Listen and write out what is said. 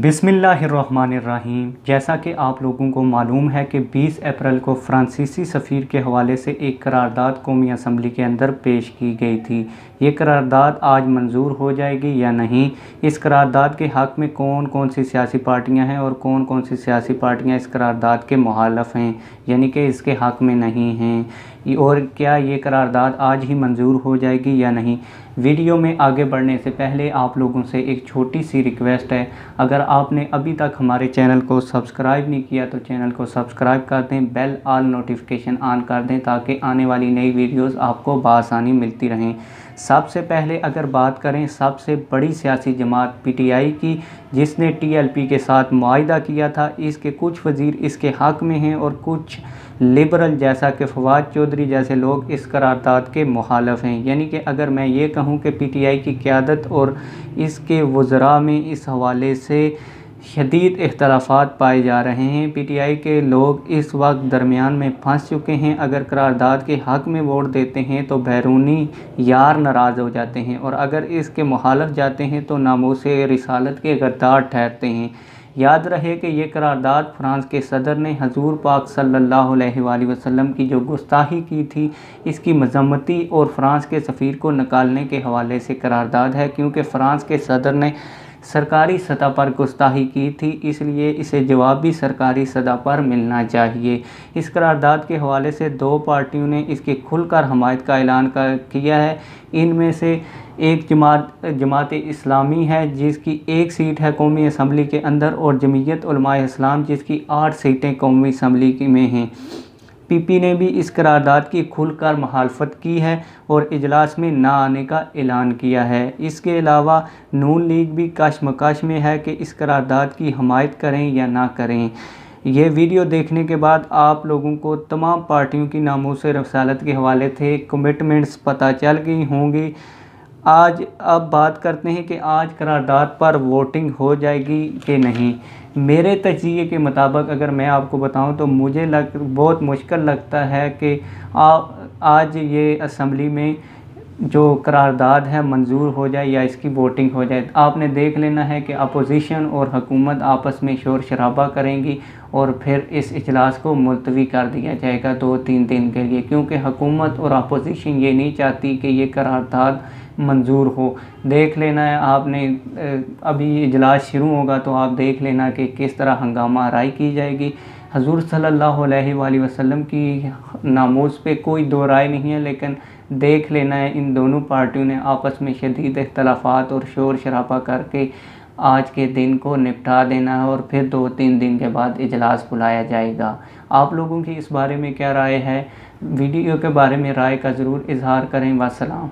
बिस्मिल्लाहिर्रहमानिर्रहीम। जैसा कि आप लोगों को मालूम है कि 20 अप्रैल को फ्रांसीसी सफ़ीर के हवाले से एक करारदाद कौमी असम्बली के अंदर पेश की गई थी। ये करारदाद आज मंजूर हो जाएगी या नहीं, इस करारदाद के हक़ में कौन कौन सी सियासी पार्टियां हैं और कौन कौन सी सियासी पार्टियां इस करारदाद के मुखालिफ हैं, यानी कि इसके हक़ में नहीं हैं, और क्या ये करारदाद आज ही मंजूर हो जाएगी या नहीं। वीडियो में आगे बढ़ने से पहले आप लोगों से एक छोटी सी रिक्वेस्ट है, अगर आपने अभी तक हमारे चैनल को सब्सक्राइब नहीं किया तो चैनल को सब्सक्राइब कर दें, बेल ऑल नोटिफिकेशन ऑन कर दें ताकि आने वाली नई वीडियोस आपको बआसानी मिलती रहें। सबसे पहले अगर बात करें सबसे बड़ी सियासी जमात पीटीआई की, जिसने टीएलपी के साथ मुआहिदा किया था, इसके कुछ वज़ीर इसके हक़ में हैं और कुछ लिबरल जैसा कि फवाद चौधरी जैसे लोग इस करारदाद के मुखालिफ हैं। यानी कि अगर मैं ये कहूँ कि पीटीआई की क़यादत और इसके वज़रा में इस हवाले से शदीद इख्तलाफात पाए जा रहे हैं। पीटीआई के लोग इस वक्त दरमियान में फंस चुके हैं। अगर करारदाद के हक़ में वोट देते हैं तो बैरूनी यार नाराज़ हो जाते हैं, और अगर इसके मुखालिफ जाते हैं तो नामूसे रिसालत के गद्दार ठहरते हैं। याद रहे कि ये करारदाद फ्रांस के सदर ने हजूर पाक सल्लल्लाहु अलैहि वसल्लम की जो गुस्ताखी की थी, इसकी मजम्मती और फ्रांस के सफ़ीर को निकालने के हवाले से करारदाद है, क्योंकि फ़्रांस के सदर ने सरकारी सतह पर गुस्ताखी की थी, इसलिए इसे जवाब भी सरकारी सतह पर मिलना चाहिए। इस करारदाद के हवाले से दो पार्टियों ने इसकी खुलकर हमायत का ऐलान किया है। इनमें से एक जमात इस्लामी है जिसकी एक सीट है कौमी असम्बली के अंदर, और जमीयत उलमाए इस्लाम जिसकी 8 सीटें कौमी असम्बली में हैं। पीपी ने भी इस करारदाद की खुलकर मुखालफत की है और इजलास में ना आने का ऐलान किया है। इसके अलावा नून लीग भी कशमकश में है कि इस करारदाद की हमायत करें या ना करें। ये वीडियो देखने के बाद आप लोगों को तमाम पार्टियों की नामूस रसालत के हवाले से कमिटमेंट्स पता चल गई होंगी। अब बात करते हैं कि आज करारदाद पर वोटिंग हो जाएगी कि नहीं। मेरे तजिए के मुताबिक अगर मैं आपको बताऊं तो मुझे बहुत मुश्किल लगता है कि आज ये असम्बली में जो करारदाद है मंजूर हो जाए या इसकी वोटिंग हो जाए। आपने देख लेना है कि अपोजिशन और हुकूमत आपस में शोर शराबा करेंगी और फिर इस इजलास को मुलतवी कर दिया जाएगा 2-3 दिन के लिए, क्योंकि हुकूमत और अपोजिशन ये नहीं चाहती कि ये करारदाद मंजूर हो। देख लेना है आपने, अभी इजलास शुरू होगा तो आप देख लेना कि किस तरह हंगामा आराई की जाएगी। हजूर सल्लल्लाहु अलैहि वसल्लम की नामूस पे कोई दो राय नहीं है, लेकिन देख लेना है इन दोनों पार्टियों ने आपस में शदीद इख्तलाफात और शोर शराबा करके आज के दिन को निपटा देना है, और फिर 2-3 दिन के बाद इजलास बुलाया जाएगा। आप लोगों की इस बारे में क्या राय है? वीडियो के बारे में राय का ज़रूर इजहार करें। वस्सलाम।